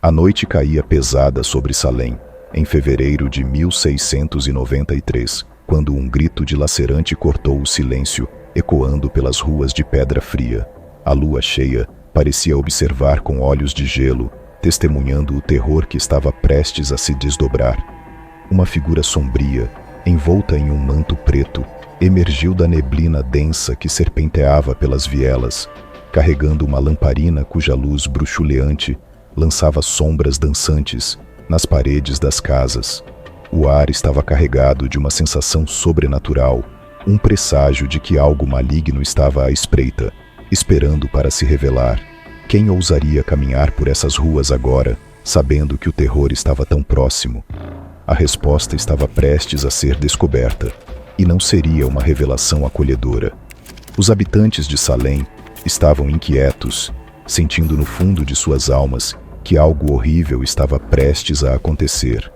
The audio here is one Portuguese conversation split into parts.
A noite caía pesada sobre Salem, em fevereiro de 1693, quando um grito dilacerante cortou o silêncio, ecoando pelas ruas de pedra fria. A lua cheia parecia observar com olhos de gelo, testemunhando o terror que estava prestes a se desdobrar. Uma figura sombria, envolta em um manto preto, emergiu da neblina densa que serpenteava pelas vielas, carregando uma lamparina cuja luz bruxuleante lançava sombras dançantes nas paredes das casas. O ar estava carregado de uma sensação sobrenatural, um presságio de que algo maligno estava à espreita, esperando para se revelar. Quem ousaria caminhar por essas ruas agora, sabendo que o terror estava tão próximo? A resposta estava prestes a ser descoberta, e não seria uma revelação acolhedora. Os habitantes de Salem estavam inquietos, sentindo no fundo de suas almas que algo horrível estava prestes a acontecer.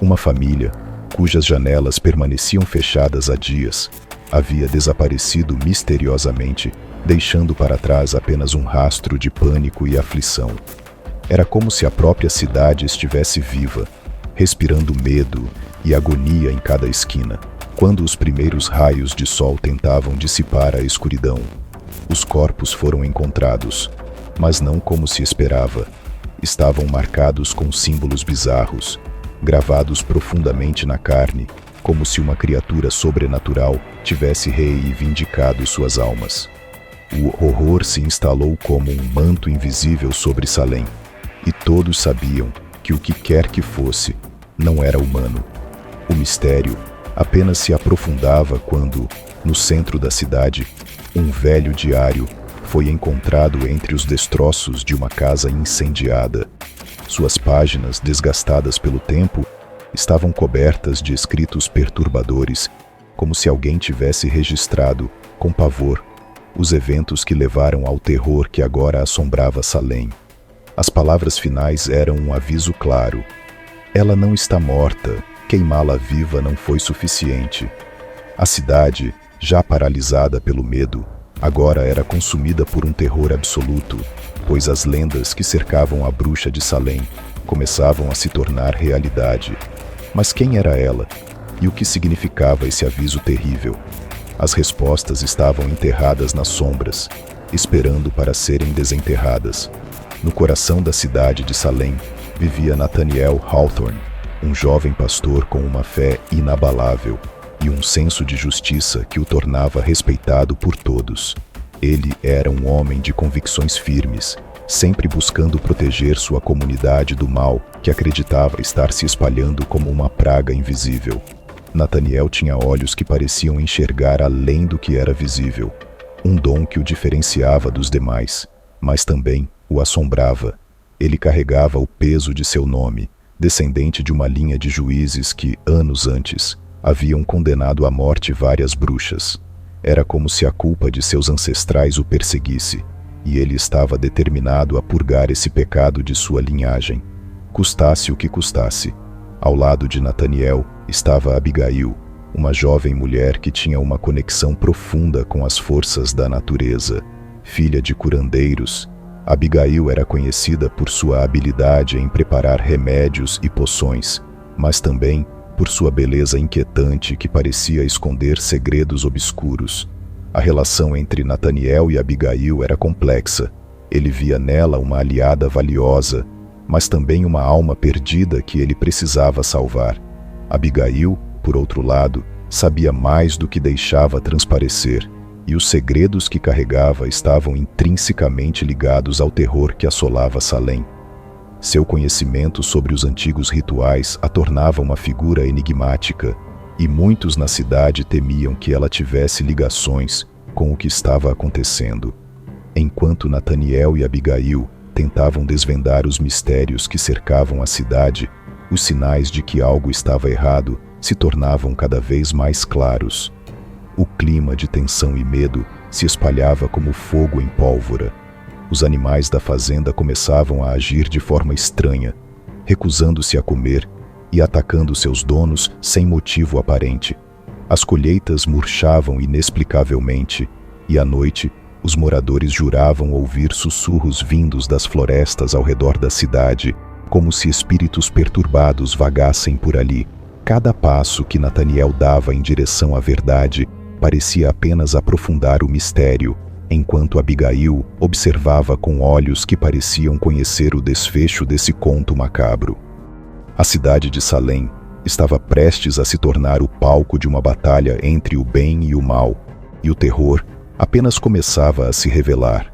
Uma família, cujas janelas permaneciam fechadas há dias, havia desaparecido misteriosamente, deixando para trás apenas um rastro de pânico e aflição. Era como se a própria cidade estivesse viva, respirando medo e agonia em cada esquina. Quando os primeiros raios de sol tentavam dissipar a escuridão, os corpos foram encontrados, mas não como se esperava. Estavam marcados com símbolos bizarros, gravados profundamente na carne, como se uma criatura sobrenatural tivesse reivindicado suas almas. O horror se instalou como um manto invisível sobre Salem, e todos sabiam que o que quer que fosse não era humano. O mistério apenas se aprofundava quando, no centro da cidade, um velho diário foi encontrado entre os destroços de uma casa incendiada. Suas páginas, desgastadas pelo tempo, estavam cobertas de escritos perturbadores, como se alguém tivesse registrado, com pavor, os eventos que levaram ao terror que agora assombrava Salem. As palavras finais eram um aviso claro. Ela não está morta, queimá-la viva não foi suficiente. A cidade, já paralisada pelo medo, agora era consumida por um terror absoluto, pois as lendas que cercavam a bruxa de Salem começavam a se tornar realidade. Mas quem era ela? E o que significava esse aviso terrível? As respostas estavam enterradas nas sombras, esperando para serem desenterradas. No coração da cidade de Salem vivia Nathaniel Hawthorne, um jovem pastor com uma fé inabalável e um senso de justiça que o tornava respeitado por todos. Ele era um homem de convicções firmes, sempre buscando proteger sua comunidade do mal que acreditava estar se espalhando como uma praga invisível. Nathaniel tinha olhos que pareciam enxergar além do que era visível, um dom que o diferenciava dos demais, mas também o assombrava. Ele carregava o peso de seu nome, descendente de uma linha de juízes que, anos antes, haviam condenado à morte várias bruxas. Era como se a culpa de seus ancestrais o perseguisse, e ele estava determinado a purgar esse pecado de sua linhagem, custasse o que custasse. Ao lado de Nathaniel estava Abigail, uma jovem mulher que tinha uma conexão profunda com as forças da natureza. Filha de curandeiros, Abigail era conhecida por sua habilidade em preparar remédios e poções, mas também por sua beleza inquietante que parecia esconder segredos obscuros. A relação entre Nathaniel e Abigail era complexa. Ele via nela uma aliada valiosa, mas também uma alma perdida que ele precisava salvar. Abigail, por outro lado, sabia mais do que deixava transparecer, e os segredos que carregava estavam intrinsecamente ligados ao terror que assolava Salem. Seu conhecimento sobre os antigos rituais a tornava uma figura enigmática, e muitos na cidade temiam que ela tivesse ligações com o que estava acontecendo. Enquanto Nathaniel e Abigail tentavam desvendar os mistérios que cercavam a cidade, os sinais de que algo estava errado se tornavam cada vez mais claros. O clima de tensão e medo se espalhava como fogo em pólvora. Os animais da fazenda começavam a agir de forma estranha, recusando-se a comer e atacando seus donos sem motivo aparente. As colheitas murchavam inexplicavelmente, e à noite os moradores juravam ouvir sussurros vindos das florestas ao redor da cidade, como se espíritos perturbados vagassem por ali. Cada passo que Nataniel dava em direção à verdade parecia apenas aprofundar o mistério, enquanto Abigail observava com olhos que pareciam conhecer o desfecho desse conto macabro. A cidade de Salém estava prestes a se tornar o palco de uma batalha entre o bem e o mal, e o terror apenas começava a se revelar.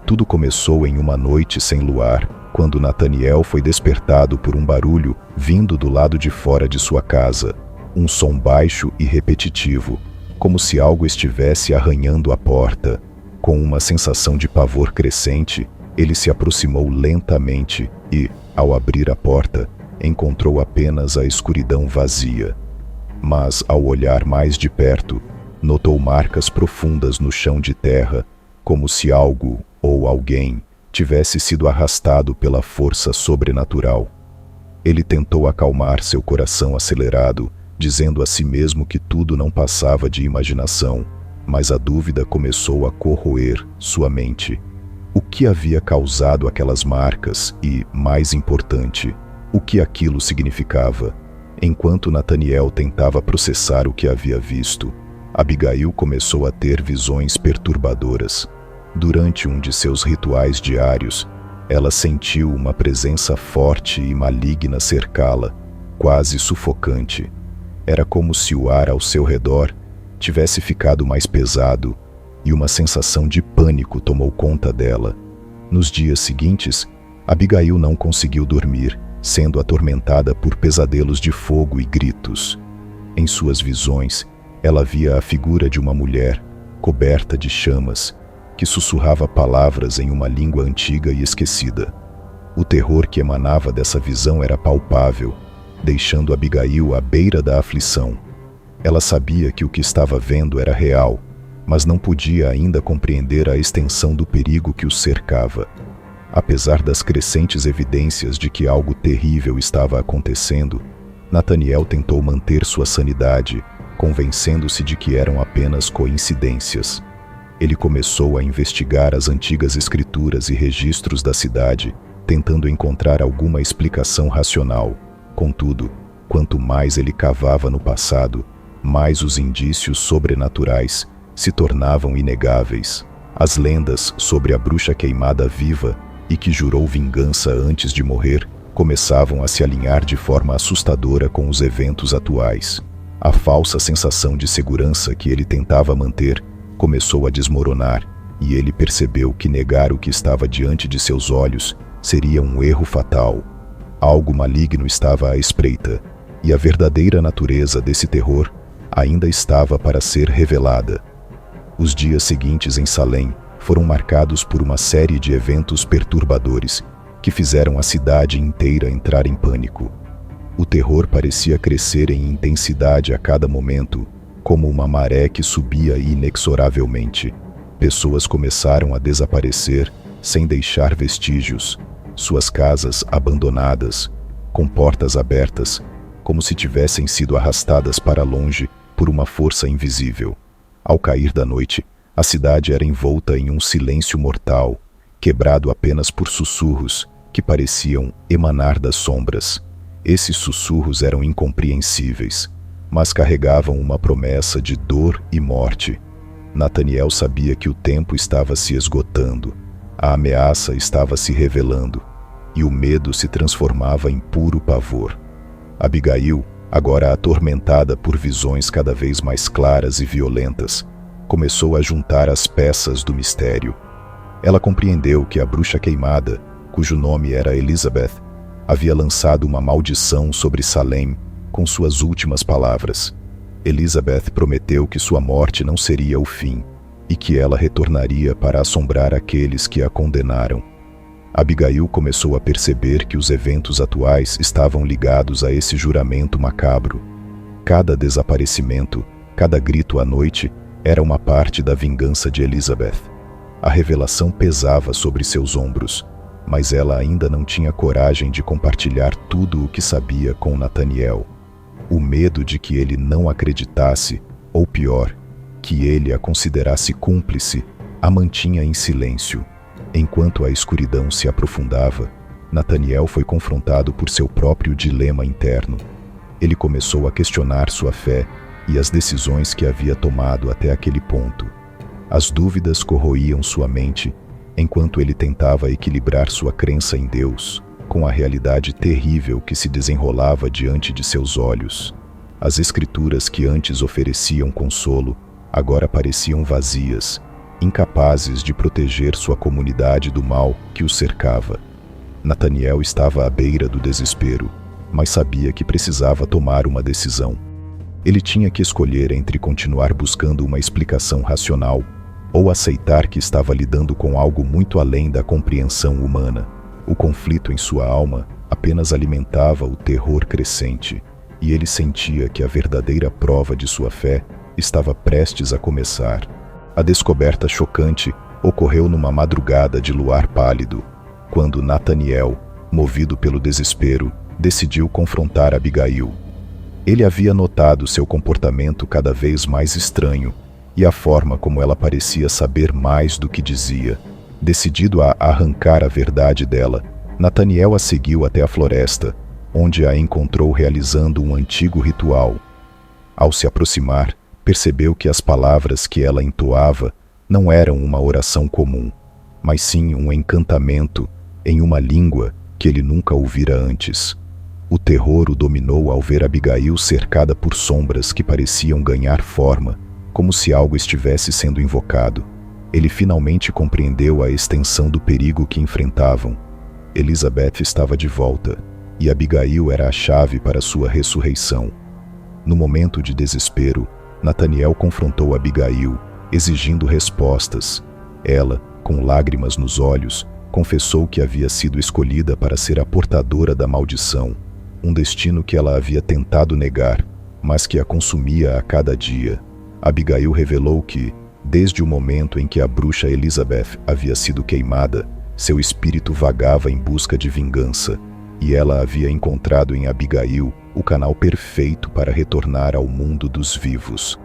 Tudo começou em uma noite sem luar, quando Nataniel foi despertado por um barulho vindo do lado de fora de sua casa, um som baixo e repetitivo, como se algo estivesse arranhando a porta. Com uma sensação de pavor crescente, ele se aproximou lentamente e, ao abrir a porta, encontrou apenas a escuridão vazia. Mas, ao olhar mais de perto, notou marcas profundas no chão de terra, como se algo ou alguém tivesse sido arrastado pela força sobrenatural. Ele tentou acalmar seu coração acelerado, dizendo a si mesmo que tudo não passava de imaginação, mas a dúvida começou a corroer sua mente. O que havia causado aquelas marcas e, mais importante, o que aquilo significava? Enquanto Nataniel tentava processar o que havia visto, Abigail começou a ter visões perturbadoras. Durante um de seus rituais diários, ela sentiu uma presença forte e maligna cercá-la, quase sufocante. Era como se o ar ao seu redor tivesse ficado mais pesado e uma sensação de pânico tomou conta dela. Nos dias seguintes, Abigail não conseguiu dormir, sendo atormentada por pesadelos de fogo e gritos. Em suas visões, ela via a figura de uma mulher, coberta de chamas, que sussurrava palavras em uma língua antiga e esquecida. O terror que emanava dessa visão era palpável, deixando Abigail à beira da aflição. Ela sabia que o que estava vendo era real, mas não podia ainda compreender a extensão do perigo que os cercava. Apesar das crescentes evidências de que algo terrível estava acontecendo, Nataniel tentou manter sua sanidade, convencendo-se de que eram apenas coincidências. Ele começou a investigar as antigas escrituras e registros da cidade, tentando encontrar alguma explicação racional. Contudo, quanto mais ele cavava no passado, mais os indícios sobrenaturais se tornavam inegáveis. As lendas sobre a bruxa queimada viva e que jurou vingança antes de morrer começavam a se alinhar de forma assustadora com os eventos atuais. A falsa sensação de segurança que ele tentava manter começou a desmoronar, e ele percebeu que negar o que estava diante de seus olhos seria um erro fatal. Algo maligno estava à espreita, e a verdadeira natureza desse terror ainda estava para ser revelada. Os dias seguintes em Salém foram marcados por uma série de eventos perturbadores que fizeram a cidade inteira entrar em pânico. O terror parecia crescer em intensidade a cada momento, como uma maré que subia inexoravelmente. Pessoas começaram a desaparecer sem deixar vestígios, suas casas abandonadas, com portas abertas, como se tivessem sido arrastadas para longe por uma força invisível. Ao cair da noite, a cidade era envolta em um silêncio mortal, quebrado apenas por sussurros que pareciam emanar das sombras. Esses sussurros eram incompreensíveis, mas carregavam uma promessa de dor e morte. Nataniel sabia que o tempo estava se esgotando, a ameaça estava se revelando, e o medo se transformava em puro pavor. Abigail, agora atormentada por visões cada vez mais claras e violentas, começou a juntar as peças do mistério. Ela compreendeu que a bruxa queimada, cujo nome era Elizabeth, havia lançado uma maldição sobre Salém com suas últimas palavras. Elizabeth prometeu que sua morte não seria o fim e que ela retornaria para assombrar aqueles que a condenaram. Abigail começou a perceber que os eventos atuais estavam ligados a esse juramento macabro. Cada desaparecimento, cada grito à noite, era uma parte da vingança de Elizabeth. A revelação pesava sobre seus ombros, mas ela ainda não tinha coragem de compartilhar tudo o que sabia com Nataniel. O medo de que ele não acreditasse, ou pior, que ele a considerasse cúmplice, a mantinha em silêncio. Enquanto a escuridão se aprofundava, Nataniel foi confrontado por seu próprio dilema interno. Ele começou a questionar sua fé e as decisões que havia tomado até aquele ponto. As dúvidas corroíam sua mente, enquanto ele tentava equilibrar sua crença em Deus com a realidade terrível que se desenrolava diante de seus olhos. As escrituras que antes ofereciam consolo, agora pareciam vazias, incapazes de proteger sua comunidade do mal que o cercava. Nataniel estava à beira do desespero, mas sabia que precisava tomar uma decisão. Ele tinha que escolher entre continuar buscando uma explicação racional ou aceitar que estava lidando com algo muito além da compreensão humana. O conflito em sua alma apenas alimentava o terror crescente, e ele sentia que a verdadeira prova de sua fé estava prestes a começar. A descoberta chocante ocorreu numa madrugada de luar pálido, quando Nataniel, movido pelo desespero, decidiu confrontar Abigail. Ele havia notado seu comportamento cada vez mais estranho e a forma como ela parecia saber mais do que dizia. Decidido a arrancar a verdade dela, Nataniel a seguiu até a floresta, onde a encontrou realizando um antigo ritual. Ao se aproximar, percebeu que as palavras que ela entoava não eram uma oração comum, mas sim um encantamento em uma língua que ele nunca ouvira antes. O terror o dominou ao ver Abigail cercada por sombras que pareciam ganhar forma, como se algo estivesse sendo invocado. Ele finalmente compreendeu a extensão do perigo que enfrentavam. Elizabeth estava de volta, e Abigail era a chave para sua ressurreição. No momento de desespero, Nataniel confrontou Abigail, exigindo respostas. Ela, com lágrimas nos olhos, confessou que havia sido escolhida para ser a portadora da maldição, um destino que ela havia tentado negar, mas que a consumia a cada dia. Abigail revelou que, desde o momento em que a bruxa Elizabeth havia sido queimada, seu espírito vagava em busca de vingança, e ela havia encontrado em Abigail o canal perfeito para retornar ao mundo dos vivos.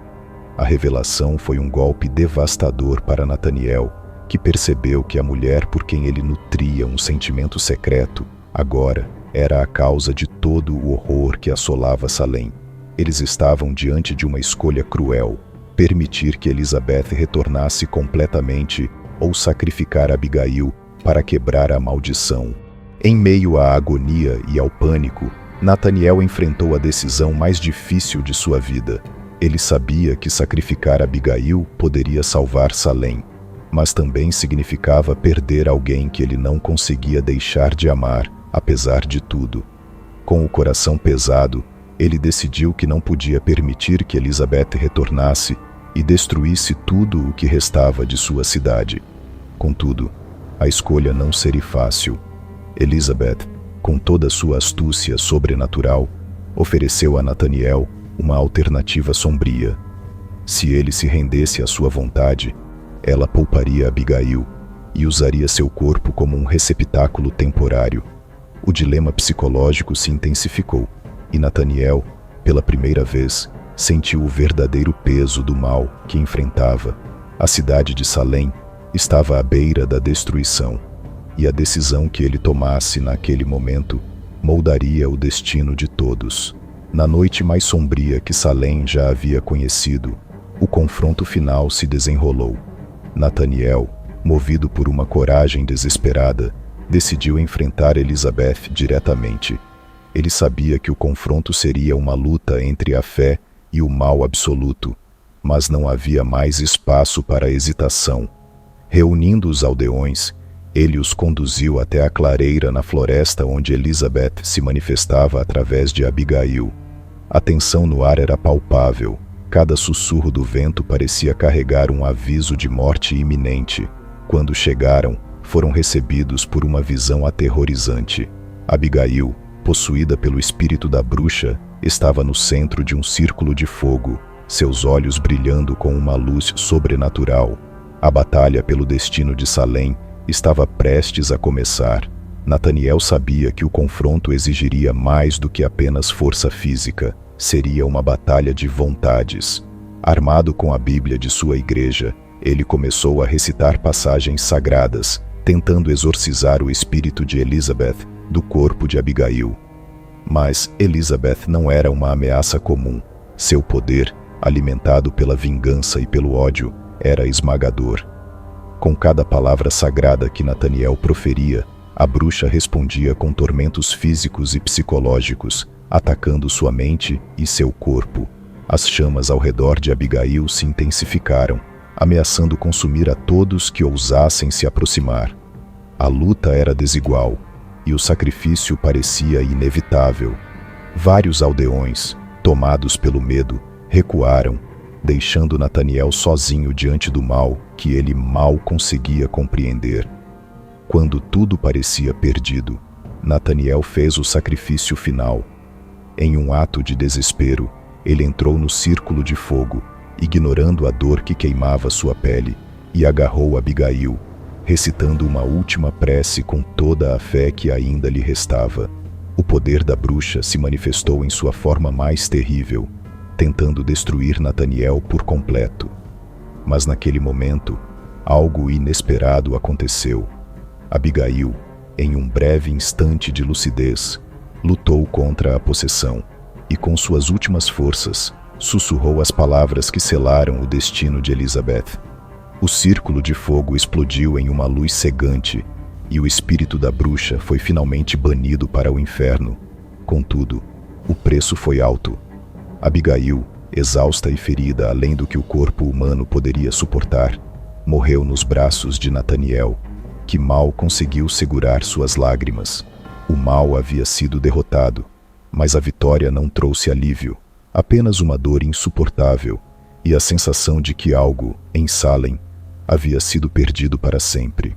A revelação foi um golpe devastador para Nataniel, que percebeu que a mulher por quem ele nutria um sentimento secreto, agora era a causa de todo o horror que assolava Salem. Eles estavam diante de uma escolha cruel: permitir que Elizabeth retornasse completamente ou sacrificar Abigail para quebrar a maldição. Em meio à agonia e ao pânico, Nataniel enfrentou a decisão mais difícil de sua vida. Ele sabia que sacrificar Abigail poderia salvar Salem, mas também significava perder alguém que ele não conseguia deixar de amar, apesar de tudo. Com o coração pesado, ele decidiu que não podia permitir que Elizabeth retornasse e destruísse tudo o que restava de sua cidade. Contudo, a escolha não seria fácil. Elizabeth, com toda sua astúcia sobrenatural, ofereceu a Nataniel uma alternativa sombria. Se ele se rendesse à sua vontade, ela pouparia Abigail e usaria seu corpo como um receptáculo temporário. O dilema psicológico se intensificou, e Nataniel, pela primeira vez, sentiu o verdadeiro peso do mal que enfrentava. A cidade de Salem estava à beira da destruição, e a decisão que ele tomasse naquele momento moldaria o destino de todos. Na noite mais sombria que Salem já havia conhecido, o confronto final se desenrolou. Nataniel, movido por uma coragem desesperada, decidiu enfrentar Elizabeth diretamente. Ele sabia que o confronto seria uma luta entre a fé e o mal absoluto, mas não havia mais espaço para hesitação. Reunindo os aldeões, ele os conduziu até a clareira na floresta onde Elizabeth se manifestava através de Abigail. A tensão no ar era palpável. Cada sussurro do vento parecia carregar um aviso de morte iminente. Quando chegaram, foram recebidos por uma visão aterrorizante. Abigail, possuída pelo espírito da bruxa, estava no centro de um círculo de fogo, seus olhos brilhando com uma luz sobrenatural. A batalha pelo destino de Salem estava prestes a começar. Nataniel sabia que o confronto exigiria mais do que apenas força física. Seria uma batalha de vontades. Armado com a Bíblia de sua igreja, ele começou a recitar passagens sagradas, tentando exorcizar o espírito de Elizabeth do corpo de Abigail. Mas Elizabeth não era uma ameaça comum. Seu poder, alimentado pela vingança e pelo ódio, era esmagador. Com cada palavra sagrada que Nathaniel proferia, a bruxa respondia com tormentos físicos e psicológicos, atacando sua mente e seu corpo. As chamas ao redor de Abigail se intensificaram, ameaçando consumir a todos que ousassem se aproximar. A luta era desigual, e o sacrifício parecia inevitável. Vários aldeões, tomados pelo medo, recuaram, deixando Nathaniel sozinho diante do mal que ele mal conseguia compreender. Quando tudo parecia perdido, Nathaniel fez o sacrifício final. Em um ato de desespero, ele entrou no círculo de fogo, ignorando a dor que queimava sua pele, e agarrou Abigail, recitando uma última prece com toda a fé que ainda lhe restava. O poder da bruxa se manifestou em sua forma mais terrível, tentando destruir Nathaniel por completo. Mas naquele momento, algo inesperado aconteceu. Abigail, em um breve instante de lucidez, lutou contra a possessão e, com suas últimas forças, sussurrou as palavras que selaram o destino de Elizabeth. O círculo de fogo explodiu em uma luz cegante e o espírito da bruxa foi finalmente banido para o inferno. Contudo, o preço foi alto. Abigail, exausta e ferida além do que o corpo humano poderia suportar, morreu nos braços de Nathaniel, que mal conseguiu segurar suas lágrimas. O mal havia sido derrotado, mas a vitória não trouxe alívio, apenas uma dor insuportável e a sensação de que algo, em Salem, havia sido perdido para sempre.